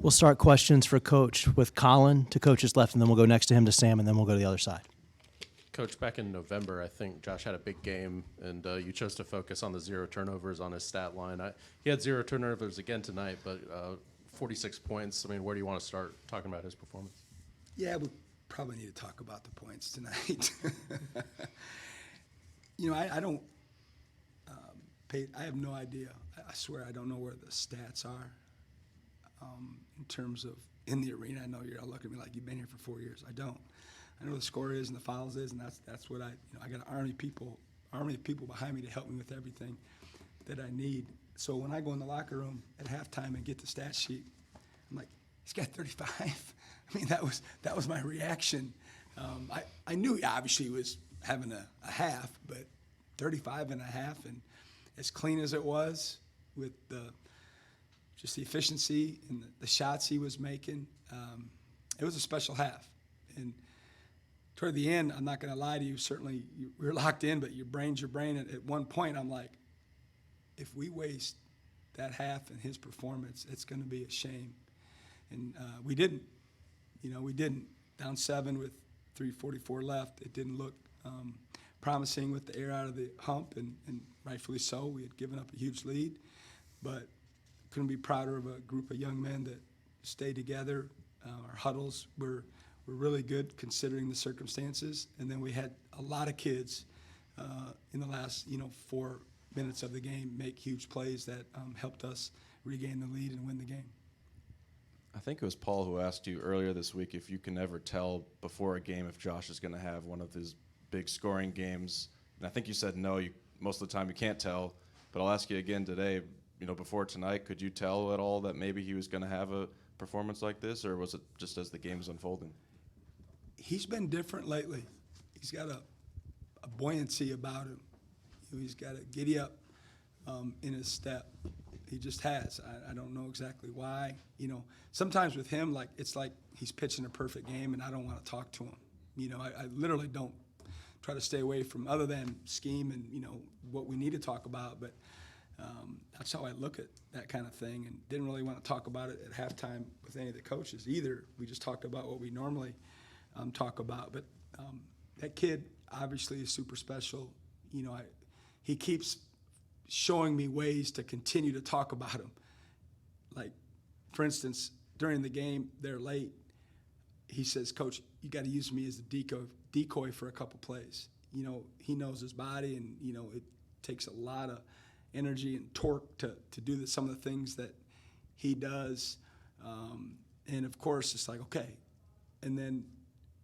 We'll start questions for Coach with Colin to Coach's left, and then we'll go next to him to Sam, and then we'll go to the other side. Coach, back in November, I think Josh had a big game, and you chose to focus on the 0 turnovers on his stat line. He had 0 turnovers again tonight, but 46 points. I mean, where do you want to start talking about his performance? Yeah, we probably need to talk about the points tonight. I don't pay. I have no idea. I swear I don't know where the stats are in terms of in the arena. I know you're all looking at me like you've been here for 4 years. I don't. I know what the score is and the fouls is, and that's what I got an army of people behind me to help me with everything that I need. So when I go in the locker room at halftime and get the stat sheet, I'm like, he's got 35. I mean, that was my reaction. I knew he obviously was having a half, but 35 and a half, and as clean as it was with just the efficiency and the shots he was making, it was a special half. And toward the end, I'm not going to lie to you, certainly we were locked in, but your brain's your brain. And at one point, I'm like, if we waste that half in his performance, it's going to be a shame. And we didn't. We didn't. Down 7 with 3:44 left. It didn't look promising with the air out of the hump, and rightfully so. We had given up a huge lead, but couldn't be prouder of a group of young men that stayed together. Our huddles were really good considering the circumstances, and then we had a lot of kids in the last 4 minutes of the game make huge plays that helped us regain the lead and win the game. I think it was Paul who asked you earlier this week if you can ever tell before a game if Josh is going to have one of his big scoring games. And I think you said no, most of the time you can't tell. But I'll ask you again today, before tonight, could you tell at all that maybe he was going to have a performance like this, or was it just as the game was unfolding? He's been different lately. He's got a buoyancy about him. He's got a giddy up in his step. He just has. I don't know exactly why. Sometimes with him, it's like he's pitching a perfect game, and I don't want to talk to him. I literally don't try to stay away from other than scheme and what we need to talk about. But that's how I look at that kind of thing, and didn't really want to talk about it at halftime with any of the coaches either. We just talked about what we normally talk about. But that kid obviously is super special. He keeps showing me ways to continue to talk about him. Like, for instance, during the game, they're late. He says, "Coach, you got to use me as a decoy for a couple plays." He knows his body, and it takes a lot of energy and torque to do some of the things that he does. And of course, it's like, okay. And then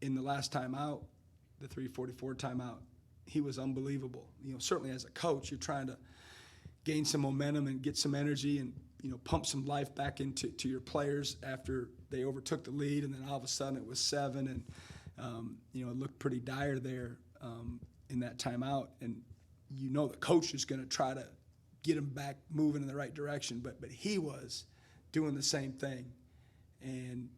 in the last timeout, the 3:44 timeout, he was unbelievable. Certainly as a coach, you're trying to gain some momentum and get some energy and pump some life back into your players after they overtook the lead, and then all of a sudden it was 7, and it looked pretty dire there in that timeout. And the coach is going to try to get him back moving in the right direction, but he was doing the same thing, and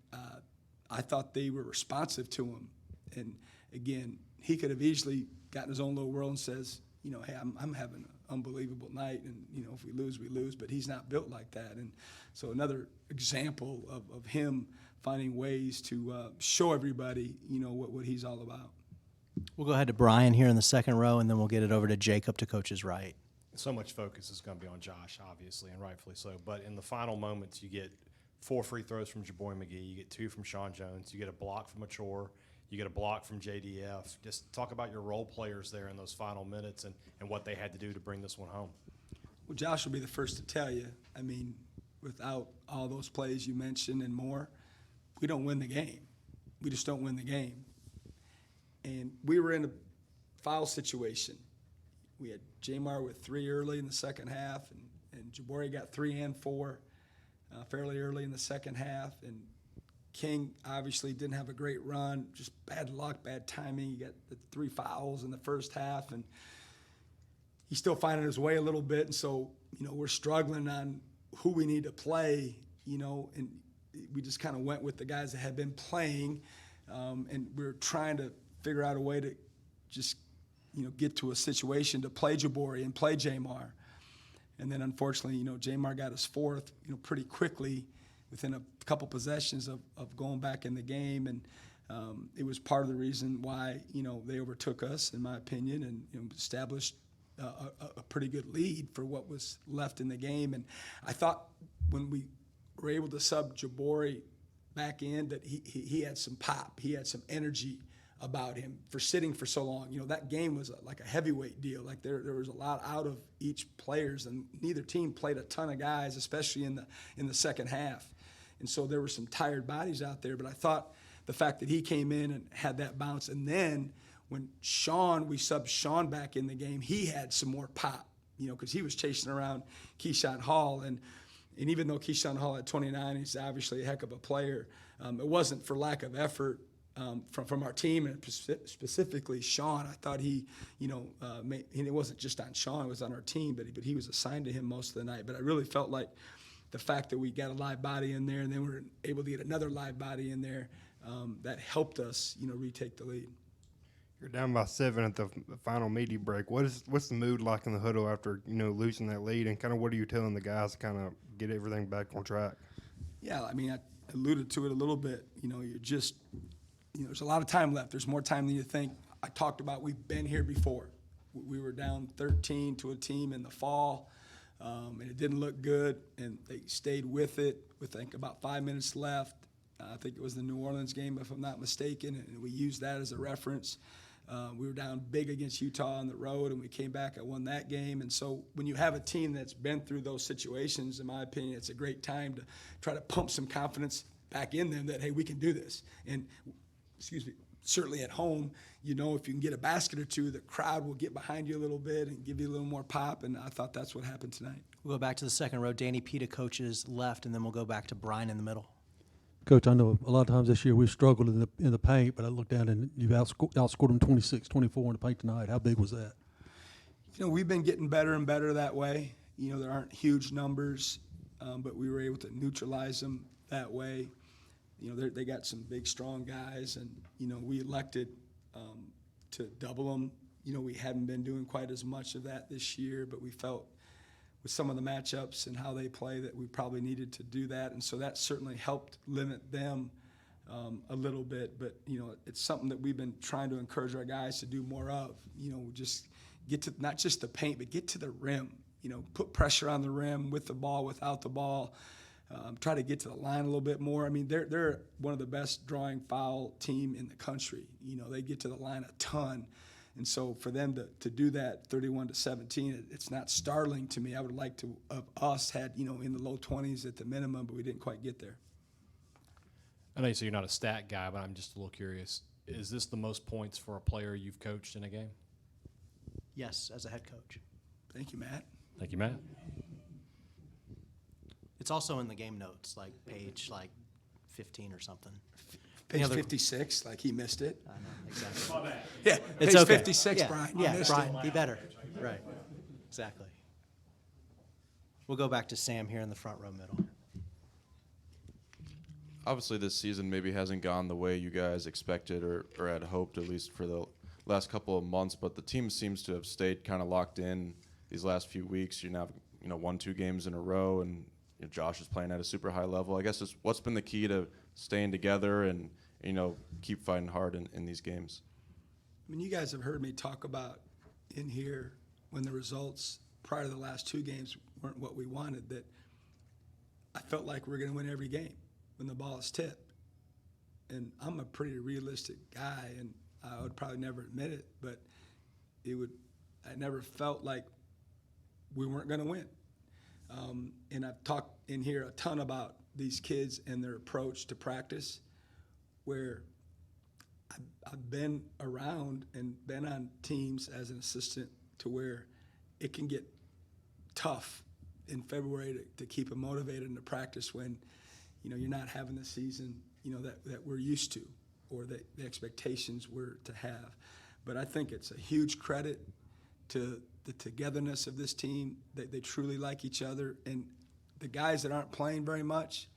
I thought they were responsive to him. And again, he could have easily gotten his own little world and says, hey, I'm having an unbelievable night, and if we lose, we lose. But he's not built like that, and so another example of him finding ways to show everybody, what he's all about. We'll go ahead to Brian here in the second row, and then we'll get it over to Jacob to Coach's right. So much focus is going to be on Josh, obviously, and rightfully so. But in the final moments, you get 4 free throws from Jaboy McGee, you get 2 from Sean Jones, you get a block from Mature, you get a block from JDF. Just talk about your role players there in those final minutes and what they had to do to bring this one home. Well, Josh will be the first to tell you. I mean, without all those plays you mentioned and more, we don't win the game. We just don't win the game. And we were in a foul situation. We had Jamar with 3 early in the second half, and Jabari got 3 and 4 fairly early in the second half. And King obviously didn't have a great run, just bad luck, bad timing. He got the 3 fouls in the first half, and he's still finding his way a little bit. And so, we're struggling on who we need to play, and we just kind of went with the guys that had been playing, and we're trying to figure out a way to just, get to a situation to play Jabari and play Jamar. And then unfortunately, Jamar got his 4th, pretty quickly. within a couple possessions of going back in the game, and it was part of the reason why they overtook us, in my opinion, and established a pretty good lead for what was left in the game. And I thought when we were able to sub Jabari back in that he had some pop, he had some energy about him for sitting for so long. That game was like a heavyweight deal. Like there was a lot out of each players, and neither team played a ton of guys, especially in the second half. And so there were some tired bodies out there. But I thought the fact that he came in and had that bounce, and then when we subbed Sean back in the game, he had some more pop, because he was chasing around Keyshawn Hall. And even though Keyshawn Hall had 29, he's obviously a heck of a player. It wasn't for lack of effort from our team, and specifically Sean. I thought and it wasn't just on Sean, it was on our team, but he was assigned to him most of the night. But I really felt like the fact that we got a live body in there, and then we were able to get another live body in there, that helped us, retake the lead. You're down by 7 at the final media break. What's the mood like in the huddle after losing that lead, and kind of what are you telling the guys to kind of get everything back on track? Yeah, I mean, I alluded to it a little bit. You're just there's a lot of time left. There's more time than you think. I talked about we've been here before. We were down 13 to a team in the fall, and it didn't look good, and they stayed with it with, I think, about 5 minutes left. I think it was the New Orleans game, if I'm not mistaken, and we used that as a reference. We were down big against Utah on the road, and we came back and won that game. And so when you have a team that's been through those situations, in my opinion, it's a great time to try to pump some confidence back in them that, hey, we can do this. And, certainly at home, if you can get a basket or two, the crowd will get behind you a little bit and give you a little more pop, and I thought that's what happened tonight. We'll go back to the second row. Danny Pita coaches left, and then we'll go back to Brian in the middle. Coach, I know a lot of times this year we've struggled in the paint, but I looked down and you've outscored them 26-24 in the paint tonight. How big was that? We've been getting better and better that way. There aren't huge numbers, but we were able to neutralize them that way. They got some big, strong guys, and, we elected to double them. We hadn't been doing quite as much of that this year, but we felt with some of the matchups and how they play that we probably needed to do that. And so that certainly helped limit them a little bit. But, it's something that we've been trying to encourage our guys to do more of. Just get to not just the paint, but get to the rim. Put pressure on the rim with the ball, without the ball. Try to get to the line a little bit more. I mean, they're one of the best drawing foul team in the country. They get to the line a ton. And so for them to do that 31-17, it's not startling to me. I would like to have us had, in the low 20s at the minimum, but we didn't quite get there. I know you say you're not a stat guy, but I'm just a little curious. Is this the most points for a player you've coached in a game? Yes, as a head coach. Thank you, Matt. Thank you, Matt. It's also in the game notes, like page 15 or something. Page 56, like he missed it. I know, exactly. Yeah, It's page okay. 56, yeah, Brian. You Yeah, missed Brian, it. be better. Right, exactly. We'll go back to Sam here in the front row middle. Obviously, this season maybe hasn't gone the way you guys expected or had hoped, at least for the last couple of months. But the team seems to have stayed kind of locked in these last few weeks. You now have, won 2 games in a row, and Josh is playing at a super high level. I guess what's been the key to staying together and keep fighting hard in these games? I mean, you guys have heard me talk about in here when the results prior to the last 2 games weren't what we wanted, that I felt like we were going to win every game when the ball is tipped. And I'm a pretty realistic guy, and I would probably never admit it, but I never felt like we weren't going to win. And I've talked in here a ton about these kids and their approach to practice, where I've been around and been on teams as an assistant to where it can get tough in February to keep them motivated in the practice when, you're not having the season, that we're used to or that the expectations were to have. But I think it's a huge credit to the togetherness of this team. They truly like each other. And the guys that aren't playing very much,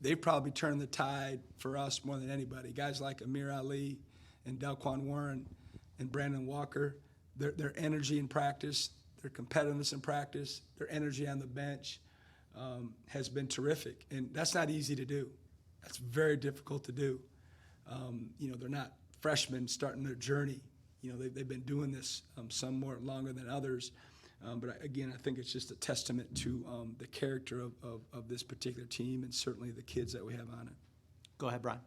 they've probably turned the tide for us more than anybody. Guys like Amir Ali and Delquan Warren and Brandon Walker, their energy in practice, their competitiveness in practice, their energy on the bench, has been terrific, and that's not easy to do. That's very difficult to do. They're not freshmen starting their journey. They've been doing this some more longer than others. But again, I think it's just a testament to the character of this particular team and certainly the kids that we have on it. Go ahead, Brian.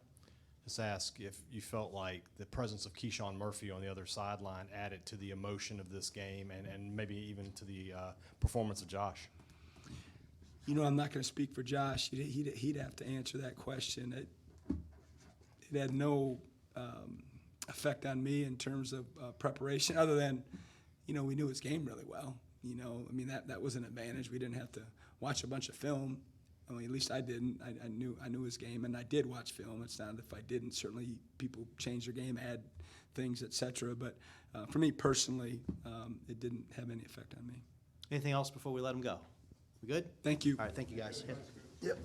Just ask if you felt like the presence of Keyshawn Murphy on the other sideline added to the emotion of this game and maybe even to the performance of Josh. I'm not going to speak for Josh. He'd have to answer that question. It had no effect on me in terms of preparation, other than, we knew his game really well. That was an advantage. We didn't have to watch a bunch of film. At least I didn't. I knew his game, and I did watch film. It's not if I didn't. Certainly, people change their game, add things, etc. But for me personally, it didn't have any effect on me. Anything else before we let him go? We good? Thank you. All right, thank you, guys. Yep.